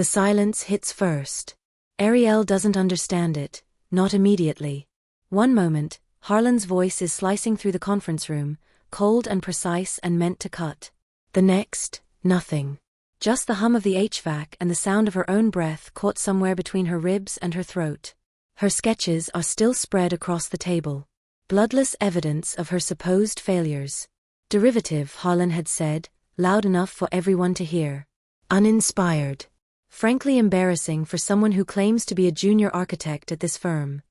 The silence hits first. Ariel doesn't understand it, not immediately. One moment, Harlan's voice is slicing through the conference room, cold and precise and meant to cut. The next, nothing. Just the hum of the HVAC and the sound of her own breath caught somewhere between her ribs and her throat. Her sketches are still spread across the table. Bloodless evidence of her supposed failures. Derivative, Harlan had said, loud enough for everyone to hear. Uninspired. Frankly embarrassing for someone who claims to be a junior architect at this firm.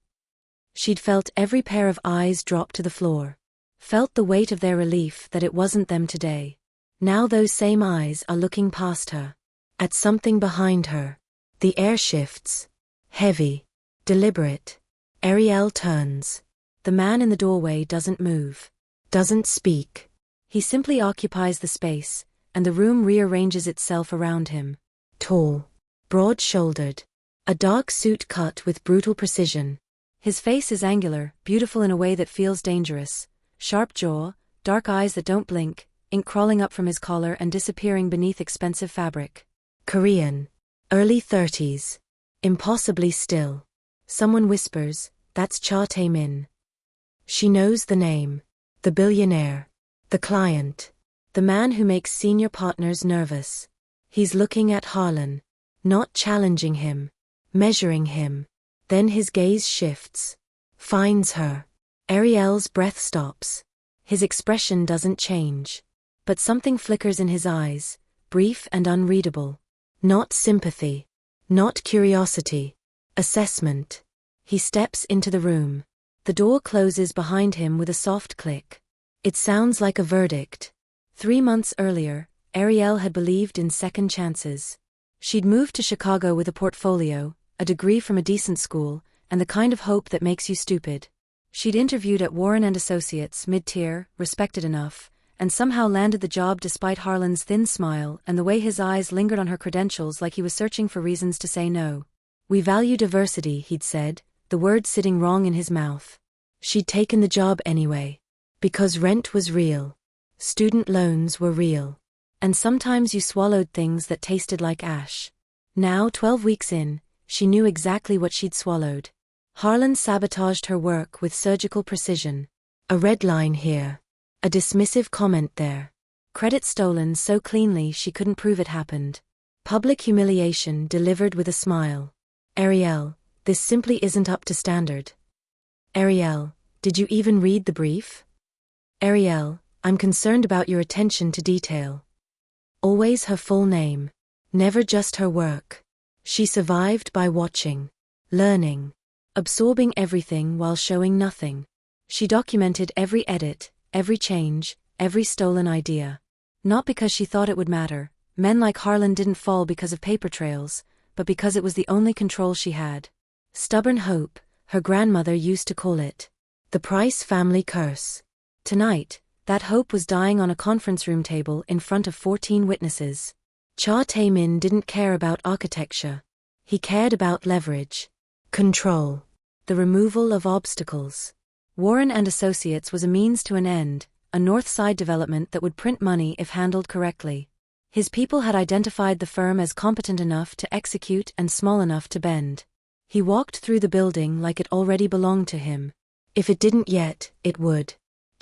She'd felt every pair of eyes drop to the floor. Felt the weight of their relief that it wasn't them today. Now those same eyes are looking past her. At something behind her. The air shifts. Heavy. Deliberate. Ariel turns. The man in the doorway doesn't move. Doesn't speak. He simply occupies the space, and the room rearranges itself around him. Tall. Broad-shouldered. A dark suit cut with brutal precision. His face is angular, beautiful in a way that feels dangerous. Sharp jaw, dark eyes that don't blink, ink crawling up from his collar and disappearing beneath expensive fabric. Korean. Early 30s. Impossibly still. Someone whispers, "That's Cha Tae-min." She knows the name. The billionaire. The client. The man who makes senior partners nervous. He's looking at Harlan. Not challenging him. Measuring him. Then his gaze shifts. Finds her. Ariel's breath stops. His expression doesn't change. But something flickers in his eyes, brief and unreadable. Not sympathy. Not curiosity. Assessment. He steps into the room. The door closes behind him with a soft click. It sounds like a verdict. 3 months earlier, Ariel had believed in second chances. She'd moved to Chicago with a portfolio, a degree from a decent school, and the kind of hope that makes you stupid. She'd interviewed at Warren & Associates, mid-tier, respected enough, and somehow landed the job despite Harlan's thin smile and the way his eyes lingered on her credentials like he was searching for reasons to say no. "We value diversity," he'd said, the word sitting wrong in his mouth. She'd taken the job anyway. Because rent was real. Student loans were real. And sometimes you swallowed things that tasted like ash. Now, 12 weeks in, she knew exactly what she'd swallowed. Harlan sabotaged her work with surgical precision. A red line here. A dismissive comment there. Credit stolen so cleanly she couldn't prove it happened. Public humiliation delivered with a smile. "Ariel, this simply isn't up to standard." "Ariel, did you even read the brief?" "Ariel, I'm concerned about your attention to detail." Always her full name. Never just her work. She survived by watching. Learning. Absorbing everything while showing nothing. She documented every edit, every change, every stolen idea. Not because she thought it would matter. Men like Harlan didn't fall because of paper trails, but because it was the only control she had. Stubborn hope, her grandmother used to call it. The Price family curse. Tonight, that hope was dying on a conference room table in front of 14 witnesses. Cha Tae-min didn't care about architecture. He cared about leverage. Control. The removal of obstacles. Warren & Associates was a means to an end, a North Side development that would print money if handled correctly. His people had identified the firm as competent enough to execute and small enough to bend. He walked through the building like it already belonged to him. If it didn't yet, it would.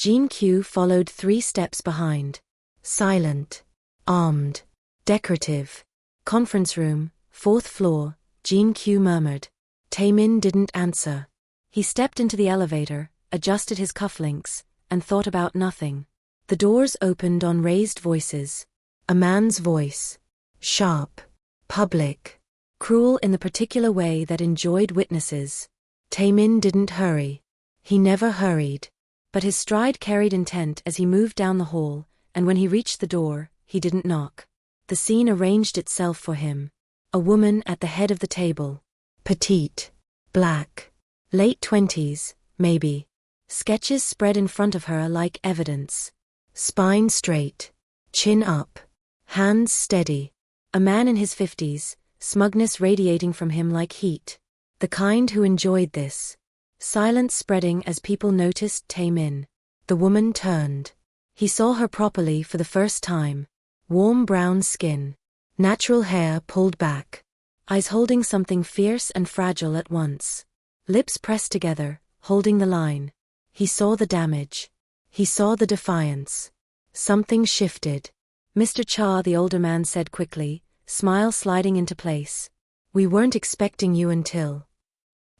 Jean Q followed 3 steps behind. Silent. Armed. Decorative. "Conference room, 4th floor," Jean Q murmured. Tae-min didn't answer. He stepped into the elevator, adjusted his cufflinks, and thought about nothing. The doors opened on raised voices. A man's voice. Sharp. Public. Cruel in the particular way that enjoyed witnesses. Tae-min didn't hurry. He never hurried. But his stride carried intent as he moved down the hall, and when he reached the door, he didn't knock. The scene arranged itself for him. A woman at the head of the table. Petite. Black. Late 20s, maybe. Sketches spread in front of her like evidence. Spine straight. Chin up. Hands steady. A man in his 50s, smugness radiating from him like heat. The kind who enjoyed this. Silence spreading as people noticed Tae-min. The woman turned. He saw her properly for the first time. Warm brown skin. Natural hair pulled back. eyes holding something fierce and fragile at once. Lips pressed together, holding the line. He saw the damage. He saw the defiance. Something shifted. Mr. Cha, the older man said quickly, smile sliding into place. We weren't expecting you until.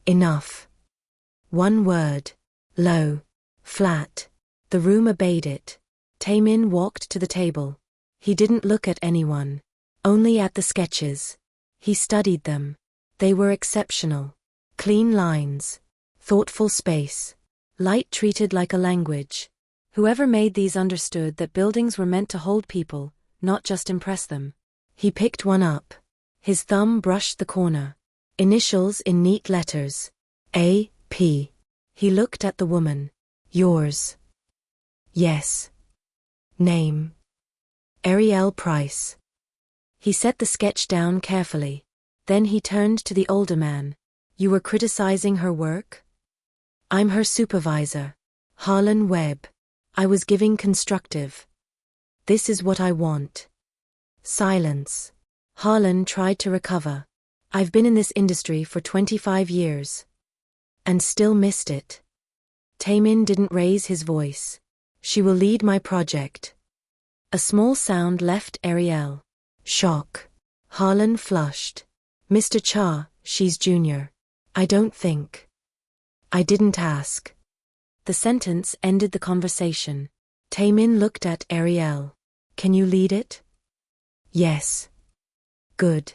Enough. One word. Low. Flat. The room obeyed it. Taemin walked to the table. He didn't look at anyone. Only at the sketches. He studied them. They were exceptional. Clean lines. Thoughtful space. Light treated like a language. Whoever made these understood that buildings were meant to hold people, not just impress them. He picked one up. His thumb brushed the corner. Initials in neat letters. A.P. He looked at the woman. Yours. Yes. Name. Ariel Price. He set the sketch down carefully. Then he turned to the older man. You were criticizing her work? I'm her supervisor. Harlan Webb. I was giving constructive. This is what I want. Silence. Harlan tried to recover. I've been in this industry for 25 years. And still missed it. Taemin didn't raise his voice. She will lead my project. A small sound left Ariel. Shock. Harlan flushed. Mr. Cha, she's junior. I don't think. I didn't ask. The sentence ended the conversation. Taemin looked at Ariel. Can you lead it? Yes. Good.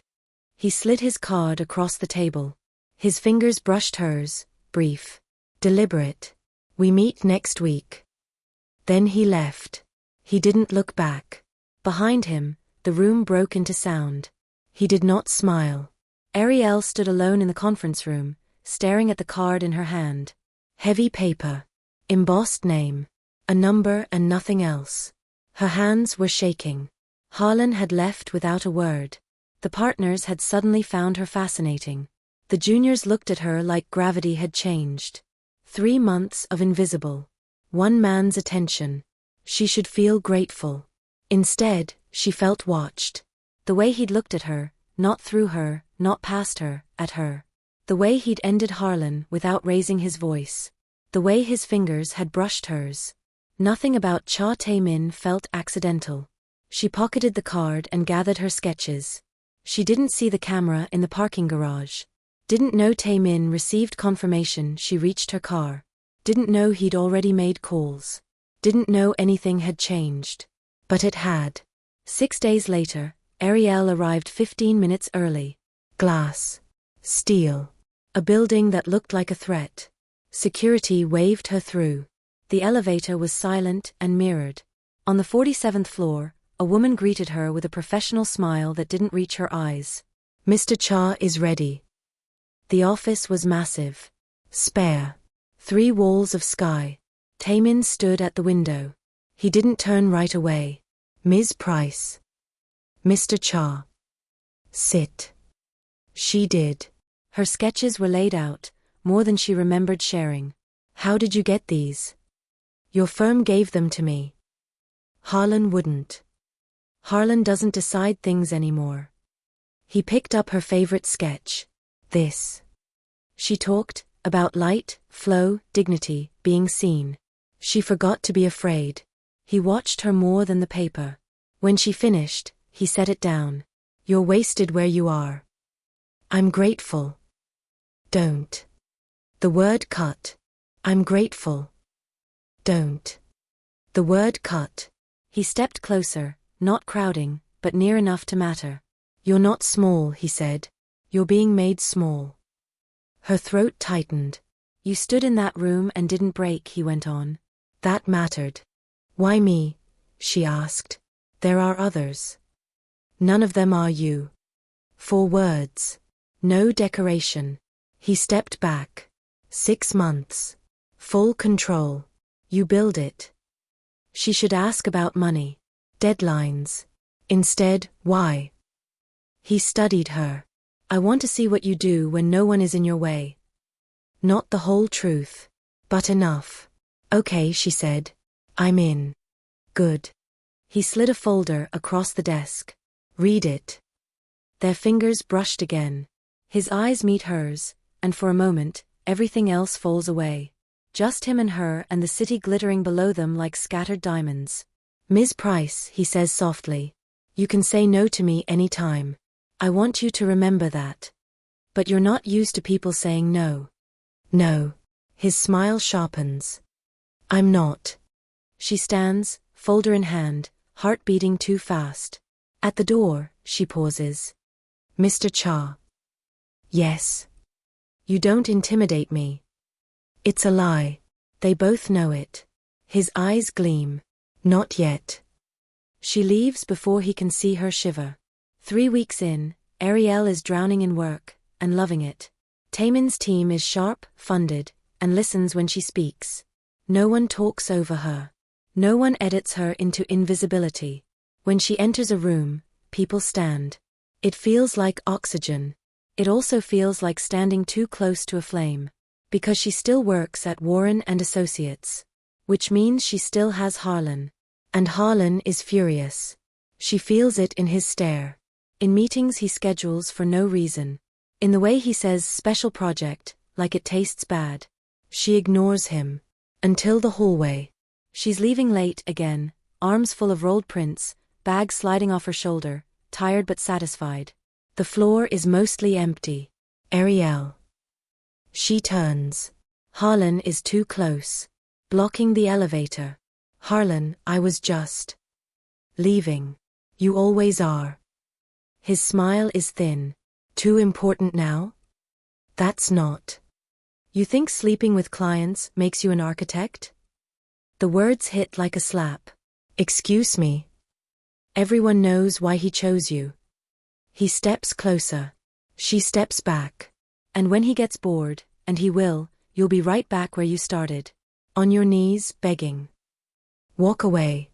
He slid his card across the table. His fingers brushed hers, brief. Deliberate. We meet next week. Then he left. He didn't look back. Behind him, the room broke into sound. He did not smile. Ariel stood alone in the conference room, staring at the card in her hand. Heavy paper. Embossed name. A number and nothing else. Her hands were shaking. Harlan had left without a word. The partners had suddenly found her fascinating. The juniors looked at her like gravity had changed. 3 months of invisible. One man's attention. She should feel grateful. Instead, she felt watched. The way he'd looked at her, not through her, not past her, at her. The way he'd ended Harlan without raising his voice. The way his fingers had brushed hers. Nothing about Cha Taemin felt accidental. She pocketed the card and gathered her sketches. She didn't see the camera in the parking garage. Didn't know Taemin received confirmation she reached her car. Didn't know he'd already made calls. Didn't know anything had changed. But it had. 6 days later, Ariel arrived 15 minutes early. Glass. Steel. A building that looked like a threat. Security waved her through. The elevator was silent and mirrored. On the 47th floor, a woman greeted her with a professional smile that didn't reach her eyes. Mr. Cha is ready. The office was massive. Spare. 3 walls of sky. Taemin stood at the window. He didn't turn right away. Ms. Price. Mr. Cha. Sit. She did. Her sketches were laid out, more than she remembered sharing. How did you get these? Your firm gave them to me. Harlan wouldn't. Harlan doesn't decide things anymore. He picked up her favorite sketch. This. She talked about light, flow, dignity, being seen. She forgot to be afraid. He watched her more than the paper. When she finished, he set it down. You're wasted where you are. I'm grateful. Don't. The word cut. I'm grateful. Don't. The word cut. He stepped closer, not crowding, but near enough to matter. You're not small, he said. You're being made small. Her throat tightened. You stood in that room and didn't break, he went on. That mattered. Why me? She asked. There are others. None of them are you. 4 words. No decoration. He stepped back. 6 months. Full control. You build it. She should ask about money. Deadlines. Instead, why? He studied her. I want to see what you do when no one is in your way. Not the whole truth. But enough. Okay, she said. I'm in. Good. He slid a folder across the desk. Read it. Their fingers brushed again. His eyes meet hers, and for a moment, everything else falls away. Just him and her and the city glittering below them like scattered diamonds. "Ms. Price," he says softly. "You can say no to me any time. I want you to remember that. But you're not used to people saying no." "No." His smile sharpens. "I'm not." She stands, folder in hand, heart beating too fast. At the door, she pauses. "Mr. Cha." "Yes." "You don't intimidate me." It's a lie. They both know it. His eyes gleam. "Not yet." She leaves before he can see her shiver. 3 weeks in, Ariel is drowning in work, and loving it. Taemin's team is sharp, funded, and listens when she speaks. No one talks over her. No one edits her into invisibility. When she enters a room, people stand. It feels like oxygen. It also feels like standing too close to a flame. Because she still works at Warren and Associates. Which means she still has Harlan. And Harlan is furious. She feels it in his stare. In meetings he schedules for no reason. In the way he says special project, like it tastes bad. She ignores him. Until the hallway. She's leaving late again, arms full of rolled prints, bag sliding off her shoulder, tired but satisfied. The floor is mostly empty. Ariel. She turns. Harlan is too close. Blocking the elevator. "Harlan, I was just leaving. You always are." His smile is thin. "Too important now?" "That's not." "You think sleeping with clients makes you an architect?" The words hit like a slap. "Excuse me." "Everyone knows why he chose you." He steps closer. She steps back. "And when he gets bored, and he will, you'll be right back where you started. On your knees, begging. Walk away."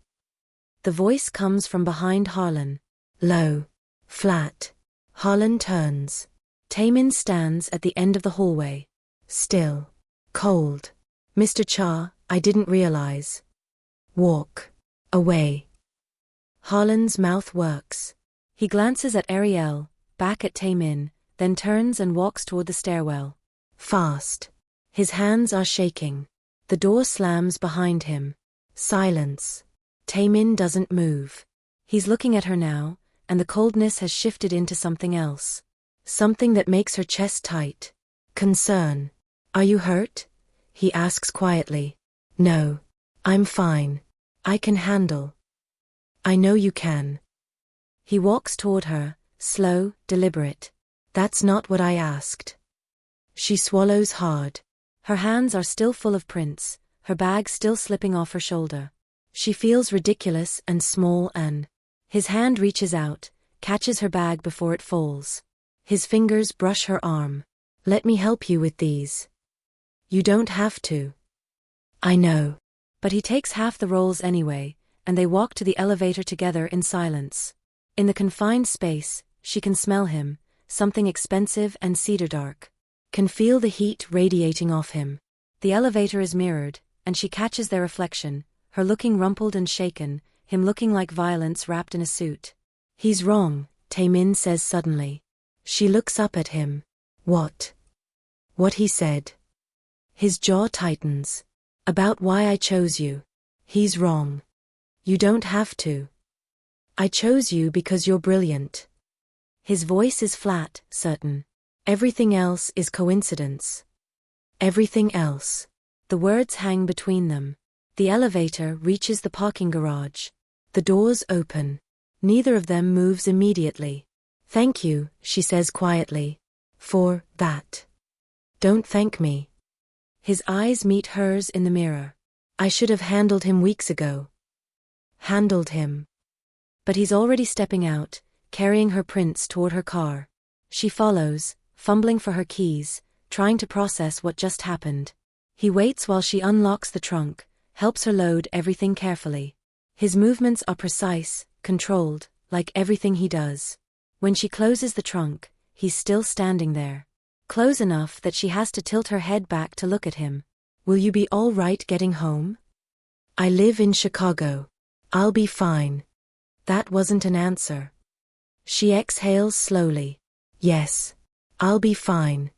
The voice comes from behind Harlan. Low. Flat. Harlan turns. Taemin stands at the end of the hallway. Still. Cold. "Mr. Cha, I didn't realize." "Walk away." Harlan's mouth works. He glances at Ariel, back at Taemin, then turns and walks toward the stairwell. Fast. His hands are shaking. The door slams behind him. Silence. Taemin doesn't move. He's looking at her now, and the coldness has shifted into something else. Something that makes her chest tight. Concern. "Are you hurt?" he asks quietly. "No. I'm fine. I can handle." "I know you can." He walks toward her, slow, deliberate. "That's not what I asked." She swallows hard. Her hands are still full of prints, her bag still slipping off her shoulder. She feels ridiculous and small and... His hand reaches out, catches her bag before it falls. His fingers brush her arm. "Let me help you with these." "You don't have to." "I know." But he takes half the rolls anyway, and they walk to the elevator together in silence. In the confined space, she can smell him, something expensive and cedar dark. Can feel the heat radiating off him. The elevator is mirrored, and she catches their reflection, her looking rumpled and shaken, him looking like violence wrapped in a suit. "He's wrong," Taemin says suddenly. She looks up at him. "What?" "What he said." His jaw tightens. "About why I chose you. He's wrong. You don't have to. I chose you because you're brilliant." His voice is flat, certain. "Everything else is coincidence." "Everything else." The words hang between them. The elevator reaches the parking garage. The doors open. Neither of them moves immediately. "Thank you," she says quietly. "For that." "Don't thank me." His eyes meet hers in the mirror. "I should have handled him weeks ago." Handled him. But he's already stepping out, carrying her prints toward her car. She follows, fumbling for her keys, trying to process what just happened. He waits while she unlocks the trunk, helps her load everything carefully. His movements are precise, controlled, like everything he does. When she closes the trunk, he's still standing there. Close enough that she has to tilt her head back to look at him. "Will you be all right getting home?" "I live in Chicago. I'll be fine." That wasn't an answer. She exhales slowly. Yes. I'll be fine.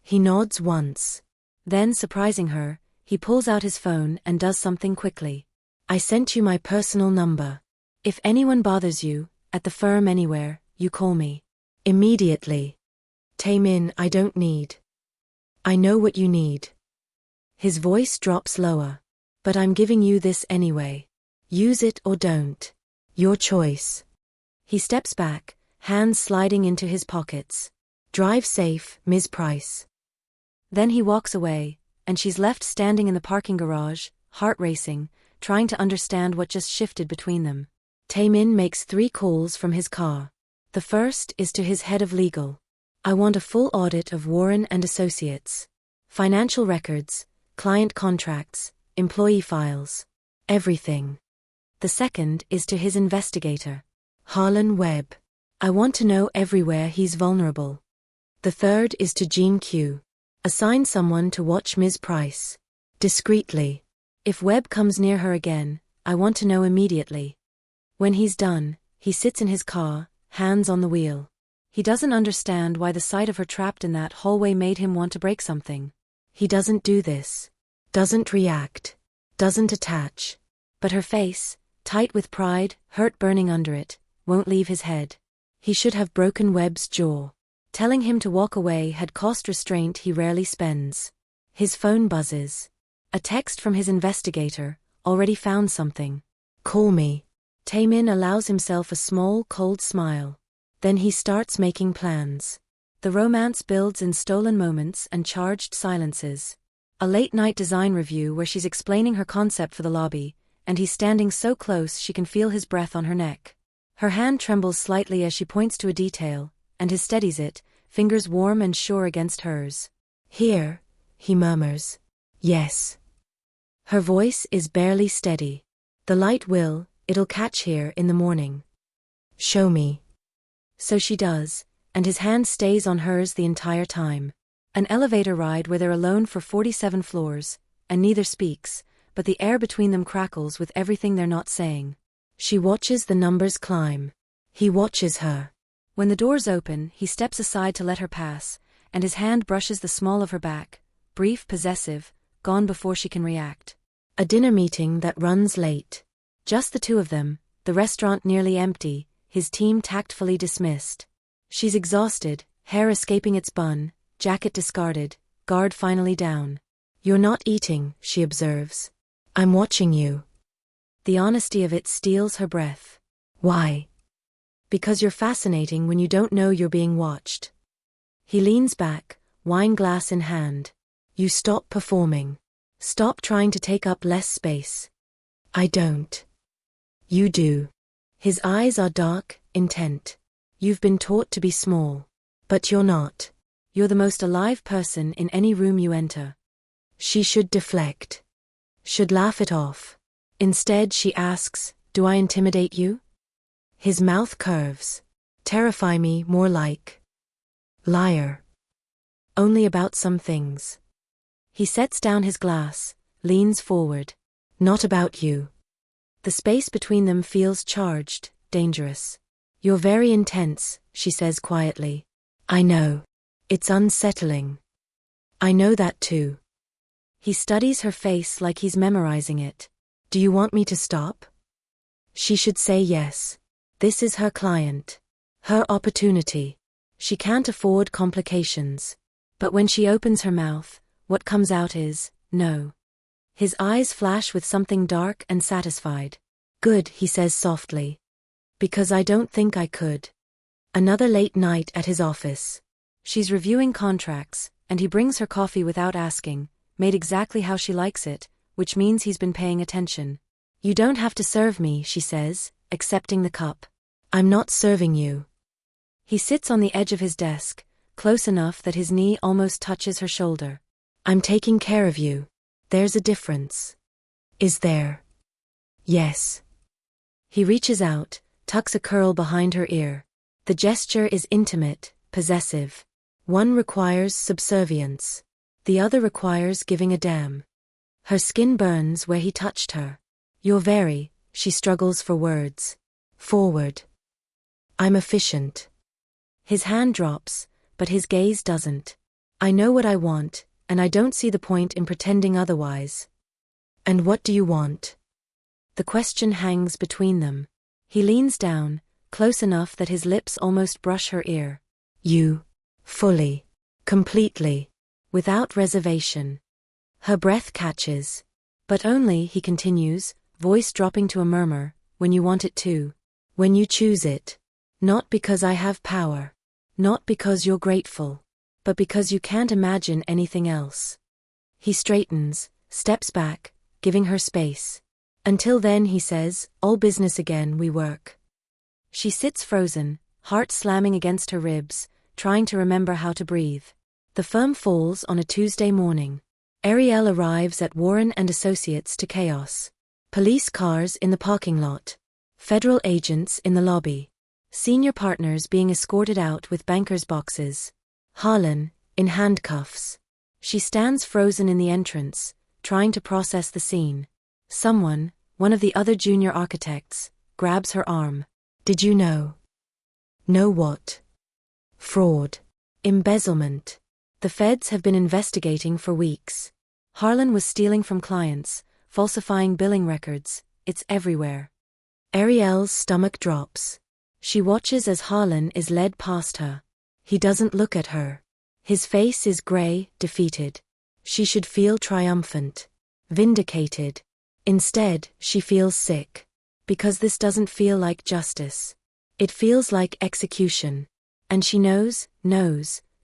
He nods once. Then, surprising her, he pulls out his phone and does something quickly. I sent you my personal number. If anyone bothers you, at the firm anywhere, you call me. Immediately. Taemin, I don't need. I know what you need. His voice drops lower. But I'm giving you this anyway. Use it or don't. Your choice. He steps back, hands sliding into his pockets. Drive safe, Ms. Price. Then he walks away, and she's left standing in the parking garage, heart racing, trying to understand what just shifted between them. Taemin makes 3 calls from his car. The first is to his head of legal. I want a full audit of Warren and Associates. Financial records, client contracts, employee files. Everything. The second is to his investigator. Harlan Webb. I want to know everywhere he's vulnerable. The third is to Jean Q. Assign someone to watch Ms. Price. Discreetly. If Webb comes near her again, I want to know immediately. When he's done, he sits in his car, hands on the wheel. He doesn't understand why the sight of her trapped in that hallway made him want to break something. He doesn't do this. Doesn't react. Doesn't attach. But her face, tight with pride, hurt burning under it, won't leave his head. He should have broken Webb's jaw. Telling him to walk away had cost restraint he rarely spends. His phone buzzes. A text from his investigator, already found something. Call me. Taemin allows himself a small, cold smile. Then he starts making plans. The romance builds in stolen moments and charged silences. A late-night design review where she's explaining her concept for the lobby, and he's standing so close she can feel his breath on her neck. Her hand trembles slightly as she points to a detail, and he steadies it, fingers warm and sure against hers. Here, he murmurs. Yes. Her voice is barely steady. The light it'll catch here in the morning. Show me. So she does, and his hand stays on hers the entire time. An elevator ride where they're alone for 47 floors, and neither speaks, but the air between them crackles with everything they're not saying. She watches the numbers climb. He watches her. When the doors open, he steps aside to let her pass, and his hand brushes the small of her back, brief, possessive, gone before she can react. A dinner meeting that runs late. Just the two of them, the restaurant nearly empty, his team tactfully dismissed. She's exhausted, hair escaping its bun, jacket discarded, guard finally down. You're not eating, she observes. I'm watching you. The honesty of it steals her breath. Why? Because you're fascinating when you don't know you're being watched. He leans back, wine glass in hand. You stop performing. Stop trying to take up less space. I don't. You do. His eyes are dark, intent. You've been taught to be small. But you're not. You're the most alive person in any room you enter. She should deflect. Should laugh it off. Instead she asks, do I intimidate you? His mouth curves. Terrify me more like. Liar. Only about some things. He sets down his glass, leans forward. Not about you. The space between them feels charged, dangerous. You're very intense, she says quietly. I know. It's unsettling. I know that too. He studies her face like he's memorizing it. Do you want me to stop? She should say yes. This is her client. Her opportunity. She can't afford complications. But when she opens her mouth, what comes out is, no. His eyes flash with something dark and satisfied. Good, he says softly. Because I don't think I could. Another late night at his office. She's reviewing contracts, and he brings her coffee without asking, made exactly how she likes it, which means he's been paying attention. You don't have to serve me, she says, accepting the cup. I'm not serving you. He sits on the edge of his desk, close enough that his knee almost touches her shoulder. I'm taking care of you. There's a difference. Is there? Yes. He reaches out, tucks a curl behind her ear. The gesture is intimate, possessive. One requires subservience. The other requires giving a damn. Her skin burns where he touched her. You're very, she struggles for words. Forward. I'm efficient. His hand drops, but his gaze doesn't. I know what I want, and I don't see the point in pretending otherwise. And what do you want? The question hangs between them. He leans down, close enough that his lips almost brush her ear. You. Fully. Completely. Without reservation. Her breath catches. But only, he continues, voice dropping to a murmur, when you want it to. When you choose it. Not because I have power. Not because you're grateful. But because you can't imagine anything else. He straightens, steps back, giving her space. Until then, he says, all business again, we work. She sits frozen, heart slamming against her ribs, trying to remember how to breathe. The firm falls on a Tuesday morning. Ariel arrives at Warren and Associates to chaos. Police cars in the parking lot. Federal agents in the lobby. Senior partners being escorted out with bankers' boxes. Harlan, in handcuffs. She stands frozen in the entrance, trying to process the scene. Someone, one of the other junior architects, grabs her arm. Did you know? Know what? Fraud. Embezzlement. The feds have been investigating for weeks. Harlan was stealing from clients, falsifying billing records. It's everywhere. Ariel's stomach drops. She watches as Harlan is led past her. He doesn't look at her. His face is gray, defeated. She should feel triumphant. Vindicated. Instead, she feels sick. Because this doesn't feel like justice. It feels like execution. And she knows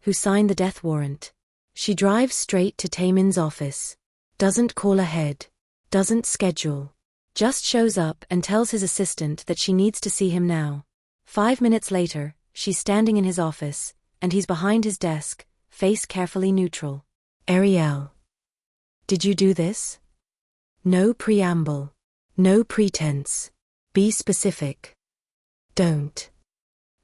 who signed the death warrant. She drives straight to Taemin's office. Doesn't call ahead. Doesn't schedule. Just shows up and tells his assistant that she needs to see him now. 5 minutes later, she's standing in his office, and he's behind his desk, face carefully neutral. Ariel. Did you do this? No preamble. No pretense. Be specific. Don't.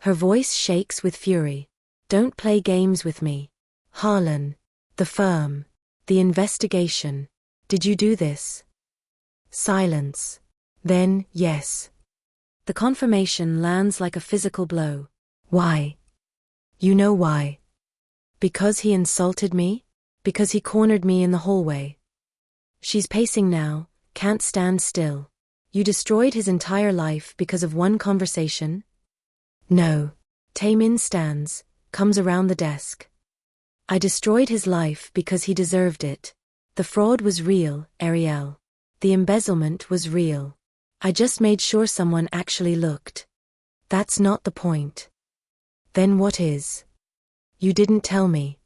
Her voice shakes with fury. Don't play games with me. Harlan. The firm. The investigation. Did you do this? Silence. Then, yes. The confirmation lands like a physical blow. Why? You know why. Because he insulted me? Because he cornered me in the hallway. She's pacing now, can't stand still. You destroyed his entire life because of one conversation? No. Taemin stands, comes around the desk. I destroyed his life because he deserved it. The fraud was real, Ariel. The embezzlement was real. I just made sure someone actually looked. That's not the point. Then what is? You didn't tell me.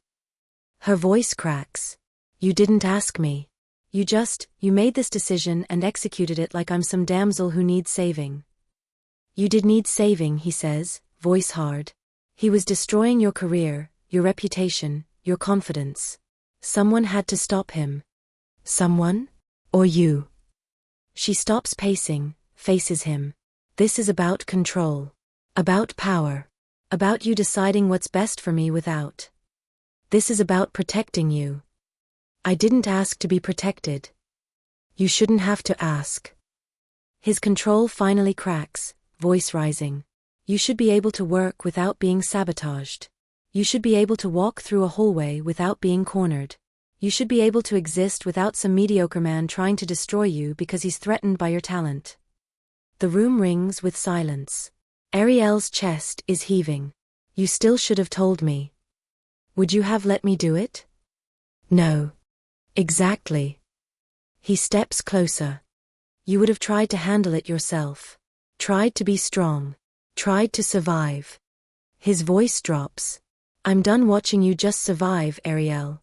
Her voice cracks. You didn't ask me. You made this decision and executed it like I'm some damsel who needs saving. You did need saving, he says, voice hard. He was destroying your career, your reputation, your confidence. Someone had to stop him. Someone? Or you? She stops pacing, faces him. This is about control. About power. About you deciding what's best for me without. This is about protecting you. I didn't ask to be protected. You shouldn't have to ask. His control finally cracks, voice rising. You should be able to work without being sabotaged. You should be able to walk through a hallway without being cornered. You should be able to exist without some mediocre man trying to destroy you because he's threatened by your talent. The room rings with silence. Ariel's chest is heaving. You still should have told me. Would you have let me do it? No. Exactly. He steps closer. You would have tried to handle it yourself. Tried to be strong. Tried to survive. His voice drops. I'm done watching you just survive, Ariel.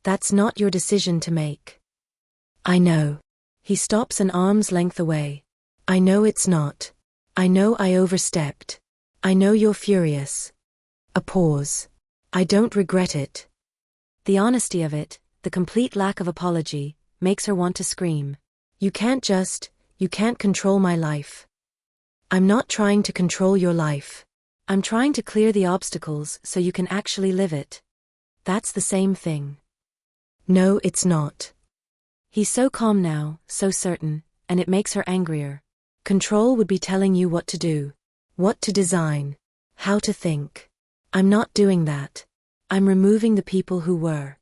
That's not your decision to make. I know. He stops an arm's length away. I know it's not. I know I overstepped. I know you're furious. A pause. I don't regret it. The honesty of it, the complete lack of apology, makes her want to scream. You can't control my life. I'm not trying to control your life. I'm trying to clear the obstacles so you can actually live it. That's the same thing. No, it's not. He's so calm now, so certain, and it makes her angrier. Control would be telling you what to do. what to design, how to think. I'm not doing that. I'm removing the people who were.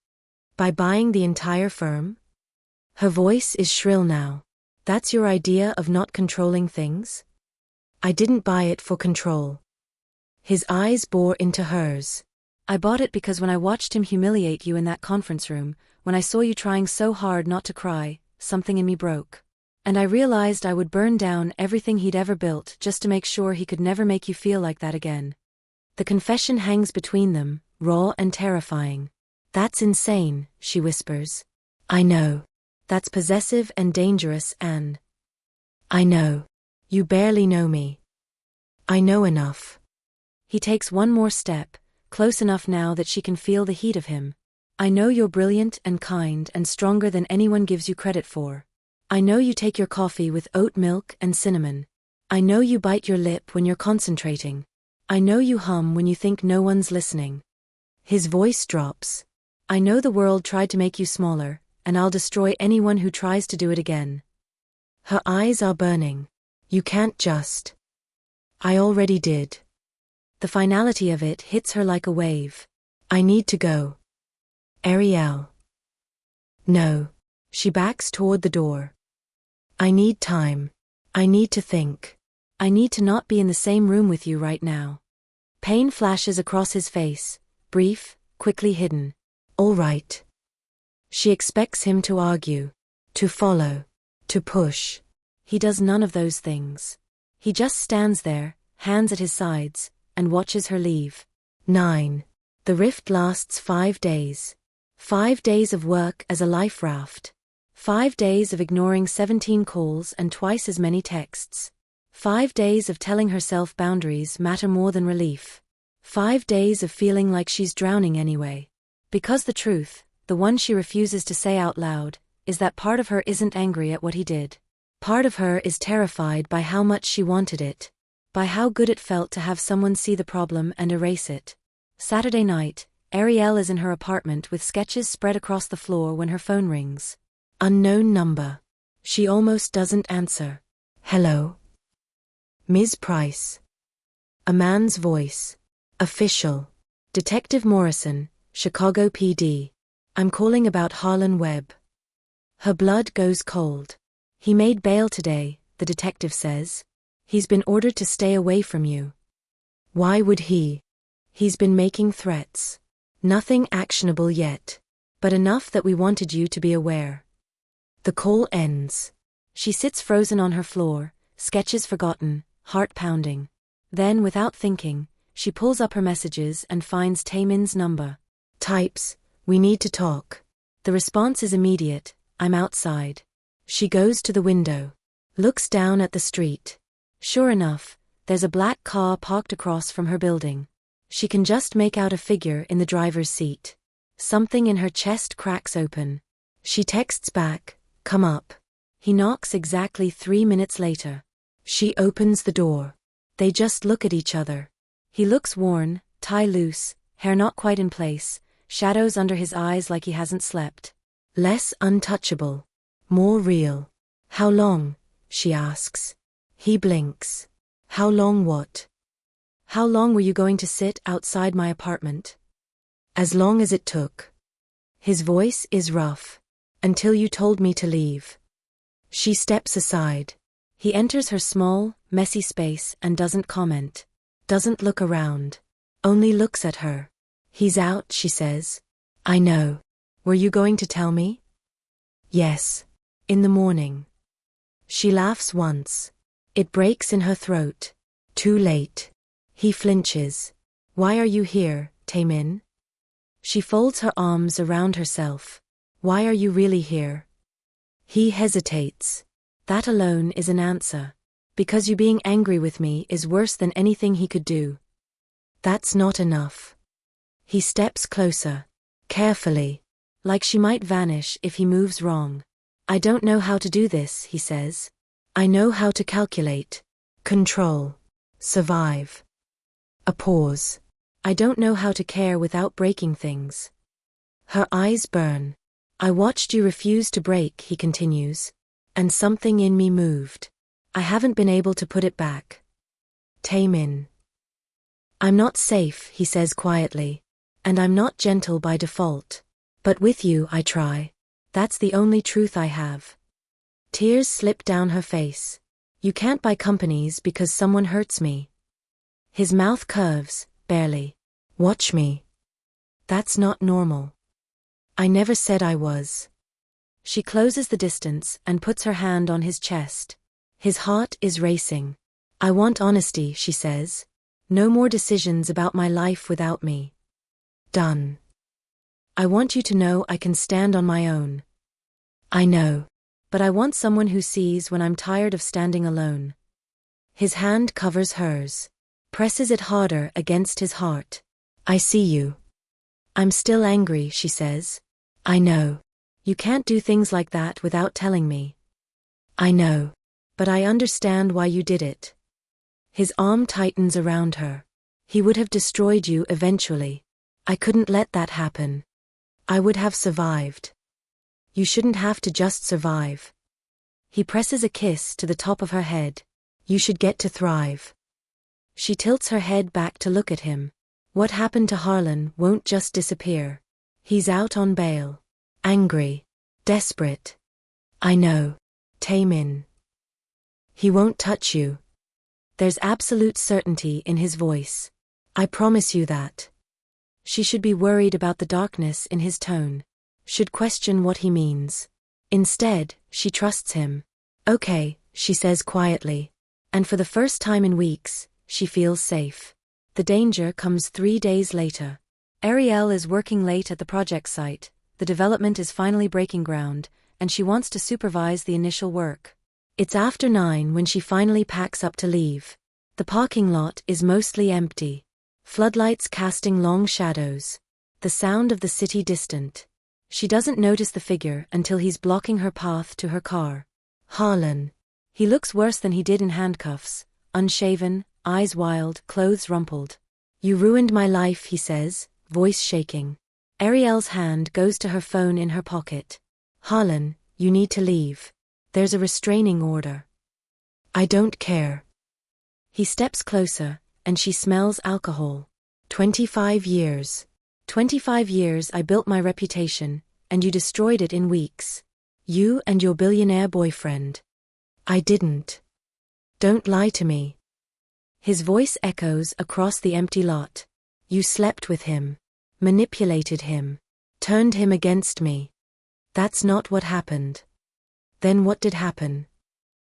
By buying the entire firm? Her voice is shrill now. That's your idea of not controlling things? I didn't buy it for control. His eyes bore into hers. I bought it because when I watched him humiliate you in that conference room, when I saw you trying so hard not to cry, something in me broke. And I realized I would burn down everything he'd ever built just to make sure he could never make you feel like that again. The confession hangs between them, raw and terrifying. That's insane, she whispers. I know. That's possessive and dangerous, and I know. You barely know me. I know enough. He takes one more step, close enough now that she can feel the heat of him. I know you're brilliant and kind and stronger than anyone gives you credit for. I know you take your coffee with oat milk and cinnamon. I know you bite your lip when you're concentrating. I know you hum when you think no one's listening. His voice drops. I know the world tried to make you smaller, and I'll destroy anyone who tries to do it again. Her eyes are burning. You can't just. I already did. The finality of it hits her like a wave. I need to go. Ariel. No. She backs toward the door. I need time. I need to think. I need to not be in the same room with you right now. Pain flashes across his face, brief, quickly hidden. All right. She expects him to argue, to follow, to push. He does none of those things. He just stands there, hands at his sides, and watches her leave. 9. The rift lasts 5 days. 5 days of work as a life raft. 5 days of ignoring 17 calls and twice as many texts. 5 days of telling herself boundaries matter more than relief. 5 days of feeling like she's drowning anyway. Because the truth, the one she refuses to say out loud, is that part of her isn't angry at what he did. Part of her is terrified by how much she wanted it. By how good it felt to have someone see the problem and erase it. Saturday night, Ariel is in her apartment with sketches spread across the floor when her phone rings. Unknown number. She almost doesn't answer. Hello? Ms. Price. A man's voice. Official. Detective Morrison, Chicago PD. I'm calling about Harlan Webb. Her blood goes cold. He made bail today, the detective says. He's been ordered to stay away from you. Why would he? He's been making threats. Nothing actionable yet. But enough that we wanted you to be aware. The call ends. She sits frozen on her floor, sketches forgotten, heart pounding. Then, without thinking, she pulls up her messages and finds Taemin's number. Types, we need to talk. The response is immediate, I'm outside. She goes to the window. Looks down at the street. Sure enough, there's a black car parked across from her building. She can just make out a figure in the driver's seat. Something in her chest cracks open. She texts back, come up. He knocks exactly 3 minutes later. She opens the door. They just look at each other. He looks worn, tie loose, hair not quite in place, shadows under his eyes like he hasn't slept. Less untouchable. More real. How long? She asks. He blinks. How long what? How long were you going to sit outside my apartment? As long as it took. His voice is rough. Until you told me to leave. She steps aside. He enters her small, messy space and doesn't comment. Doesn't look around. Only looks at her. He's out, she says. I know. Were you going to tell me? Yes. In the morning. She laughs once. It breaks in her throat. Too late. He flinches. Why are you here, Taemin? She folds her arms around herself. Why are you really here? He hesitates. That alone is an answer. Because you being angry with me is worse than anything he could do. That's not enough. He steps closer. Carefully. Like she might vanish if he moves wrong. I don't know how to do this, he says. I know how to calculate. Control. Survive. A pause. I don't know how to care without breaking things. Her eyes burn. I watched you refuse to break, he continues. And something in me moved. I haven't been able to put it back. Taemin. I'm not safe, he says quietly. And I'm not gentle by default. But with you I try. That's the only truth I have. Tears slip down her face. You can't buy companies because someone hurts me. His mouth curves, barely. Watch me. That's not normal. I never said I was. She closes the distance and puts her hand on his chest. His heart is racing. I want honesty, she says. No more decisions about my life without me. Done. I want you to know I can stand on my own. I know. But I want someone who sees when I'm tired of standing alone. His hand covers hers. Presses it harder against his heart. I see you. I'm still angry, she says. I know. You can't do things like that without telling me. I know. But I understand why you did it. His arm tightens around her. He would have destroyed you eventually. I couldn't let that happen. I would have survived. You shouldn't have to just survive. He presses a kiss to the top of her head. You should get to thrive. She tilts her head back to look at him. What happened to Harlan won't just disappear. He's out on bail. Angry. Desperate. I know. Taemin. He won't touch you. There's absolute certainty in his voice. I promise you that. She should be worried about the darkness in his tone. Should question what he means. Instead, she trusts him. Okay, she says quietly. And for the first time in weeks, she feels safe. The danger comes 3 days later. Ariel is working late at the project site. The development is finally breaking ground, and she wants to supervise the initial work. It's after 9 when she finally packs up to leave. The parking lot is mostly empty. Floodlights casting long shadows. The sound of the city distant. She doesn't notice the figure until he's blocking her path to her car. Harlan. He looks worse than he did in handcuffs. Unshaven, eyes wild, clothes rumpled. You ruined my life, he says, voice shaking. Ariel's hand goes to her phone in her pocket. Harlan, you need to leave. There's a restraining order. I don't care. He steps closer, and she smells alcohol. 25 years. 25 years I built my reputation, and you destroyed it in weeks. You and your billionaire boyfriend. I didn't. Don't lie to me. His voice echoes across the empty lot. You slept with him. Manipulated him. Turned him against me. That's not what happened. Then what did happen?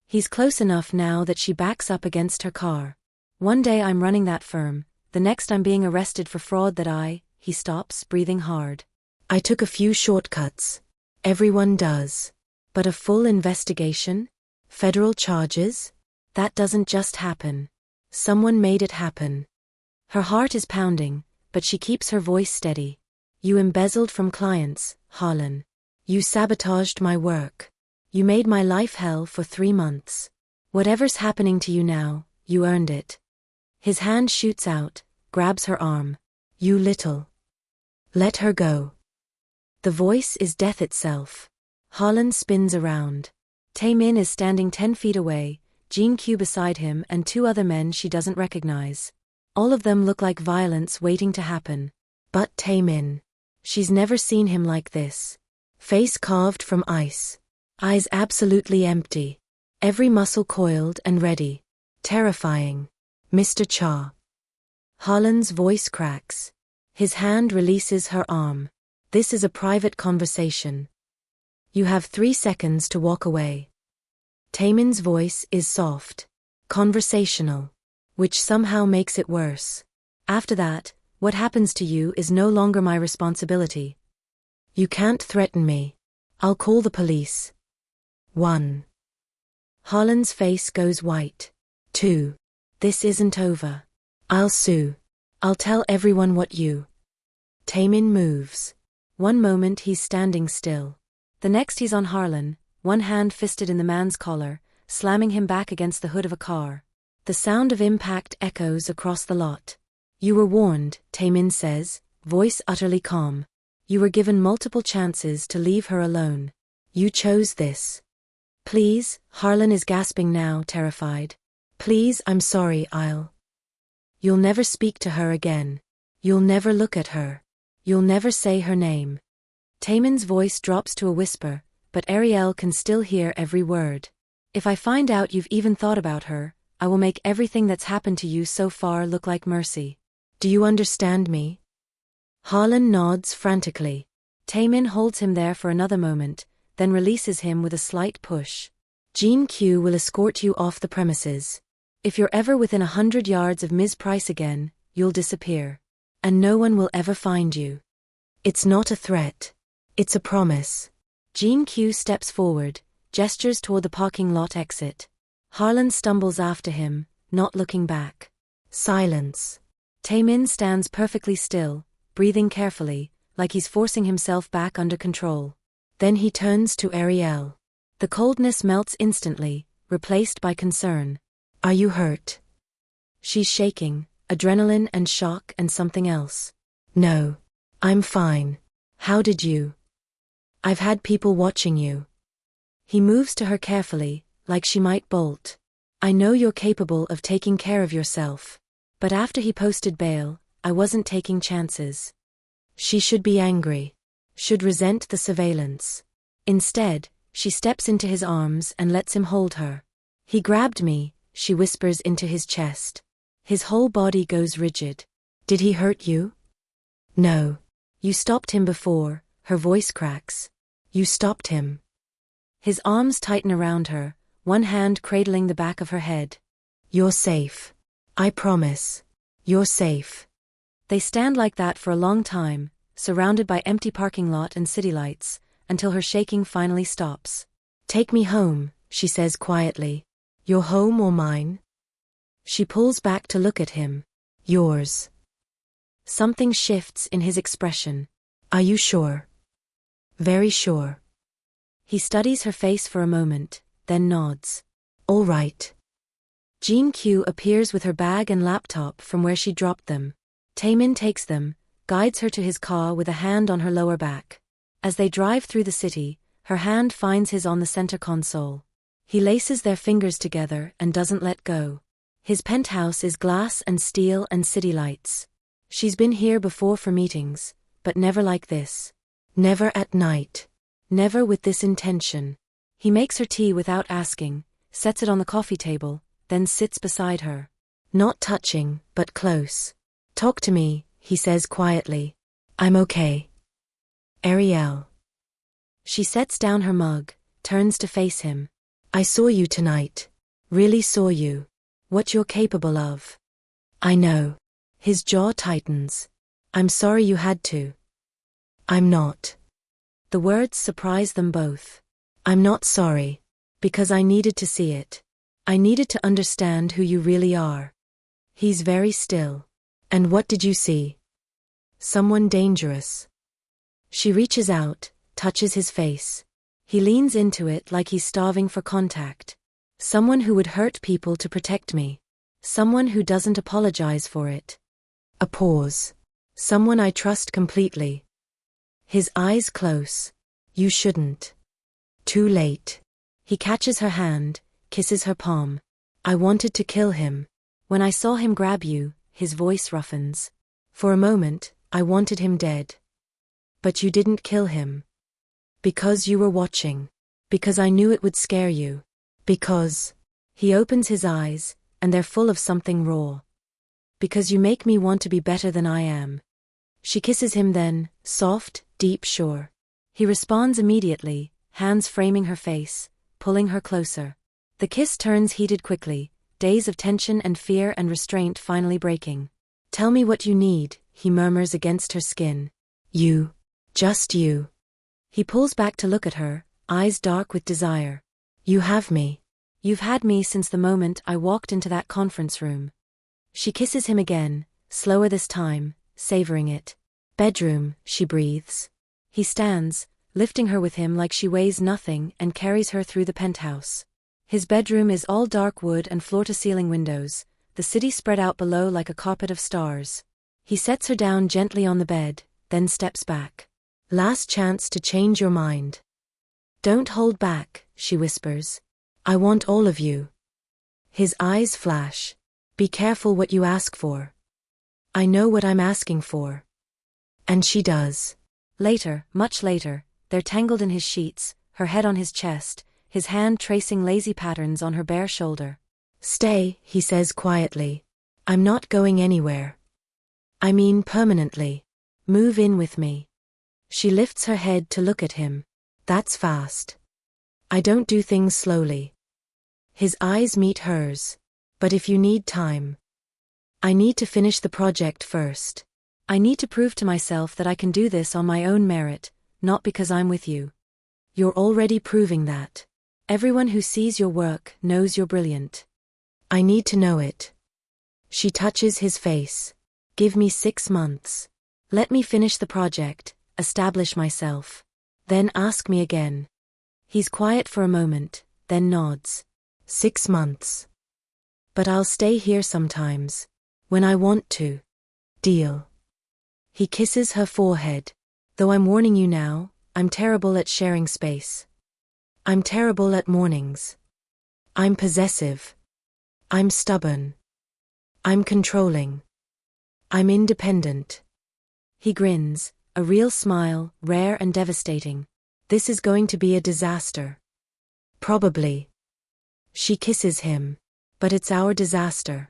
He's close enough now that she backs up against her car. One day I'm running that firm, the next I'm being arrested for fraud that he stops, breathing hard. I took a few shortcuts. Everyone does. But a full investigation? Federal charges? That doesn't just happen. Someone made it happen. Her heart is pounding, but she keeps her voice steady. You embezzled from clients, Harlan. You sabotaged my work. You made my life hell for 3 months. Whatever's happening to you now, you earned it. His hand shoots out, grabs her arm. You little. Let her go. The voice is death itself. Harlan spins around. Taemin is standing 10 feet away, Jean Q beside him and 2 other men she doesn't recognize. All of them look like violence waiting to happen. But Taemin. She's never seen him like this. Face carved from ice. Eyes absolutely empty. Every muscle coiled and ready. Terrifying. Mr. Cha. Harlan's voice cracks. His hand releases her arm. This is a private conversation. You have 3 seconds to walk away. Taemin's voice is soft. Conversational. Which somehow makes it worse. After that, what happens to you is no longer my responsibility. You can't threaten me. I'll call the police. 1. Harlan's face goes white. 2. This isn't over. I'll sue. I'll tell everyone what you. Taemin moves. One moment he's standing still. The next he's on Harlan, one hand fisted in the man's collar, slamming him back against the hood of a car. The sound of impact echoes across the lot. You were warned, Taemin says, voice utterly calm. You were given multiple chances to leave her alone. You chose this. Please, Harlan is gasping now, terrified. Please, I'm sorry, I'll. You'll never speak to her again. You'll never look at her. You'll never say her name. Taemin's voice drops to a whisper, but Ariel can still hear every word. If I find out you've even thought about her, I will make everything that's happened to you so far look like mercy. Do you understand me? Harlan nods frantically. Taemin holds him there for another moment, then releases him with a slight push. Jean Q will escort you off the premises. If you're ever within 100 yards of Ms. Price again, you'll disappear. And no one will ever find you. It's not a threat. It's a promise. Jean Q steps forward, gestures toward the parking lot exit. Harlan stumbles after him, not looking back. Silence. Taemin stands perfectly still, breathing carefully, like he's forcing himself back under control. Then he turns to Ariel. The coldness melts instantly, replaced by concern. Are you hurt? She's shaking, adrenaline and shock and something else. No. I'm fine. How did you? I've had people watching you. He moves to her carefully, like she might bolt. I know you're capable of taking care of yourself. But after he posted bail, I wasn't taking chances. She should be angry. Should resent the surveillance. Instead, she steps into his arms and lets him hold her. He grabbed me, she whispers into his chest. His whole body goes rigid. Did he hurt you? No. You stopped him before, her voice cracks. You stopped him. His arms tighten around her, one hand cradling the back of her head. You're safe. I promise. You're safe. They stand like that for a long time, surrounded by empty parking lot and city lights, until her shaking finally stops. Take me home, she says quietly. Your home or mine? She pulls back to look at him. Yours. Something shifts in his expression. Are you sure? Very sure. He studies her face for a moment, then nods. All right. Jean Q appears with her bag and laptop from where she dropped them. Taemin takes them, guides her to his car with a hand on her lower back. As they drive through the city, her hand finds his on the center console. He laces their fingers together and doesn't let go. His penthouse is glass and steel and city lights. She's been here before for meetings, but never like this. Never at night. Never with this intention. He makes her tea without asking, sets it on the coffee table, then sits beside her. Not touching, but close. Talk to me, he says quietly. I'm okay. Ariel. She sets down her mug, turns to face him. I saw you tonight. Really saw you. What you're capable of. I know. His jaw tightens. I'm sorry you had to. I'm not. The words surprise them both. I'm not sorry. Because I needed to see it. I needed to understand who you really are. He's very still. And what did you see? Someone dangerous. She reaches out, touches his face. He leans into it like he's starving for contact. Someone who would hurt people to protect me. Someone who doesn't apologize for it. A pause. Someone I trust completely. His eyes close. You shouldn't. Too late. He catches her hand, kisses her palm. I wanted to kill him. When I saw him grab you, his voice roughens. For a moment, I wanted him dead. But you didn't kill him. Because you were watching. Because I knew it would scare you. Because. He opens his eyes, and they're full of something raw. Because you make me want to be better than I am. She kisses him then, soft, deep, sure. He responds immediately, hands framing her face, pulling her closer. The kiss turns heated quickly, days of tension and fear and restraint finally breaking. Tell me what you need, he murmurs against her skin. You. Just you. He pulls back to look at her, eyes dark with desire. You have me. You've had me since the moment I walked into that conference room. She kisses him again, slower this time, savoring it. Bedroom, she breathes. He stands, lifting her with him like she weighs nothing and carries her through the penthouse. His bedroom is all dark wood and floor-to-ceiling windows, the city spread out below like a carpet of stars. He sets her down gently on the bed, then steps back. Last chance to change your mind. Don't hold back, she whispers. I want all of you. His eyes flash. Be careful what you ask for. I know what I'm asking for. And she does. Later, much later, they're tangled in his sheets, her head on his chest, his hand tracing lazy patterns on her bare shoulder. Stay, he says quietly. I'm not going anywhere. I mean permanently. Move in with me. She lifts her head to look at him. That's fast. I don't do things slowly. His eyes meet hers. But if you need time. I need to finish the project first. I need to prove to myself that I can do this on my own merit, not because I'm with you. You're already proving that. Everyone who sees your work knows you're brilliant. I need to know it. She touches his face. Give me 6 months. Let me finish the project, establish myself. Then ask me again. He's quiet for a moment, then nods. 6 months. But I'll stay here sometimes. When I want to. Deal. He kisses her forehead. Though I'm warning you now, I'm terrible at sharing space. I'm terrible at mornings. I'm possessive. I'm stubborn. I'm controlling. I'm independent. He grins, a real smile, rare and devastating. This is going to be a disaster. Probably. She kisses him. But it's our disaster.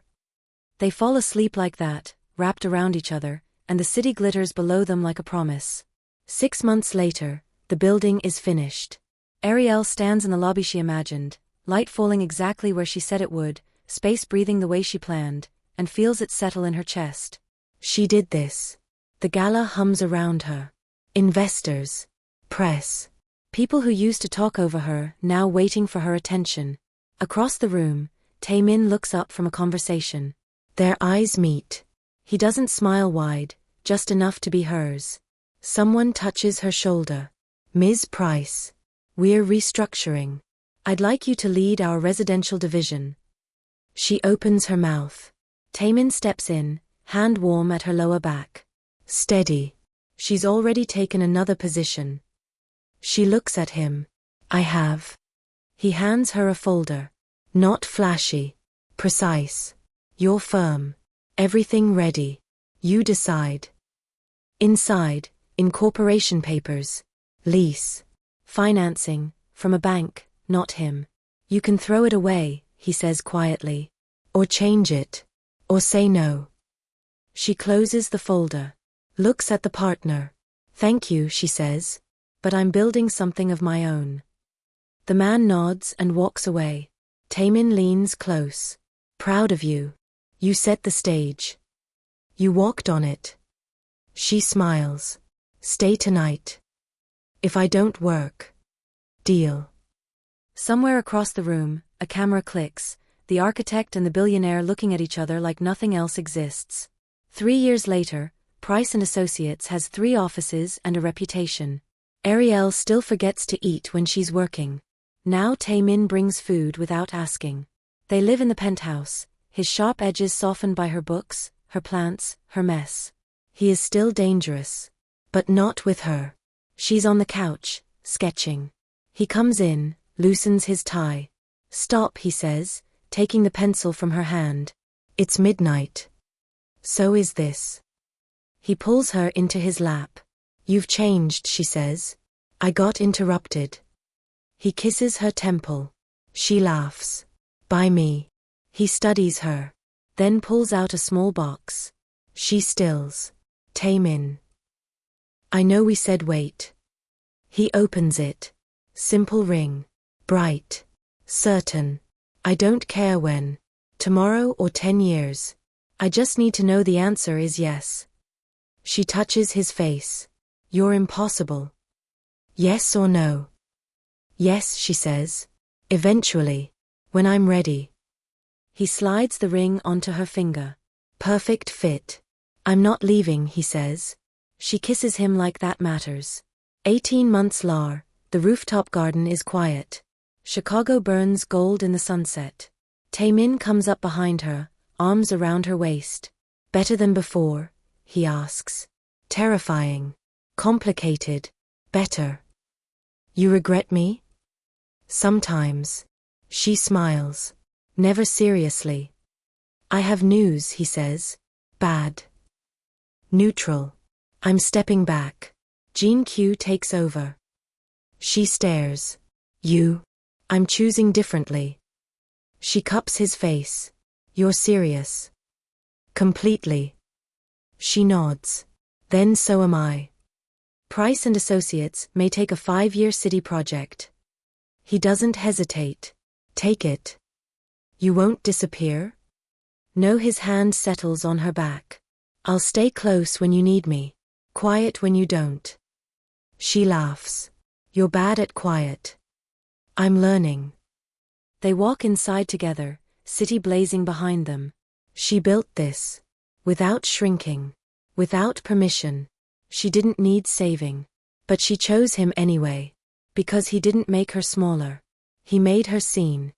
They fall asleep like that, wrapped around each other, and the city glitters below them like a promise. 6 months later, the building is finished. Ariel stands in the lobby she imagined, light falling exactly where she said it would, space breathing the way she planned, and feels it settle in her chest. She did this. The gala hums around her. Investors. Press. People who used to talk over her, now waiting for her attention. Across the room, Taemin looks up from a conversation. Their eyes meet. He doesn't smile wide, just enough to be hers. Someone touches her shoulder. Ms. Price. We're restructuring. I'd like you to lead our residential division. She opens her mouth. Taemin steps in, hand warm at her lower back. Steady. She's already taken another position. She looks at him. I have. He hands her a folder. Not flashy. Precise. You're firm. Everything ready. You decide. Inside, incorporation papers. Lease. Financing, from a bank, not him. You can throw it away, he says quietly. Or change it. Or say no. She closes the folder. Looks at the partner. Thank you, she says. But I'm building something of my own. The man nods and walks away. Taemin leans close. Proud of you. You set the stage. You walked on it. She smiles. Stay tonight. If I don't work. Deal. Somewhere across the room, a camera clicks, the architect and the billionaire looking at each other like nothing else exists. 3 years later, Price & Associates has 3 offices and a reputation. Ariel still forgets to eat when she's working. Now Taemin brings food without asking. They live in the penthouse, his sharp edges softened by her books, her plants, her mess. He is still dangerous. But not with her. She's on the couch, sketching. He comes in, loosens his tie. Stop, he says, taking the pencil from her hand. It's midnight. So is this. He pulls her into his lap. You've changed, she says. I got interrupted. He kisses her temple. She laughs. By me. He studies her. Then pulls out a small box. She stills. Taemin. I know we said wait. He opens it. Simple ring. Bright. Certain. I don't care when. Tomorrow or 10 years. I just need to know the answer is yes. She touches his face. You're impossible. Yes or no? Yes, she says. Eventually. When I'm ready. He slides the ring onto her finger. Perfect fit. I'm not leaving, he says. She kisses him like that matters. 18 months later, the rooftop garden is quiet. Chicago burns gold in the sunset. Taemin comes up behind her, arms around her waist. Better than before? He asks. Terrifying. Complicated. Better. You regret me? Sometimes. She smiles. Never seriously. I have news, he says. Bad. Neutral. I'm stepping back. Jean Q takes over. She stares. You? I'm choosing differently. She cups his face. You're serious. Completely. She nods. Then so am I. Price and Associates may take a 5-year city project. He doesn't hesitate. Take it. You won't disappear? No, his hand settles on her back. I'll stay close when you need me. Quiet when you don't. She laughs. You're bad at quiet. I'm learning. They walk inside together, city blazing behind them. She built this. Without shrinking. Without permission. She didn't need saving. But she chose him anyway. Because he didn't make her smaller. He made her seen.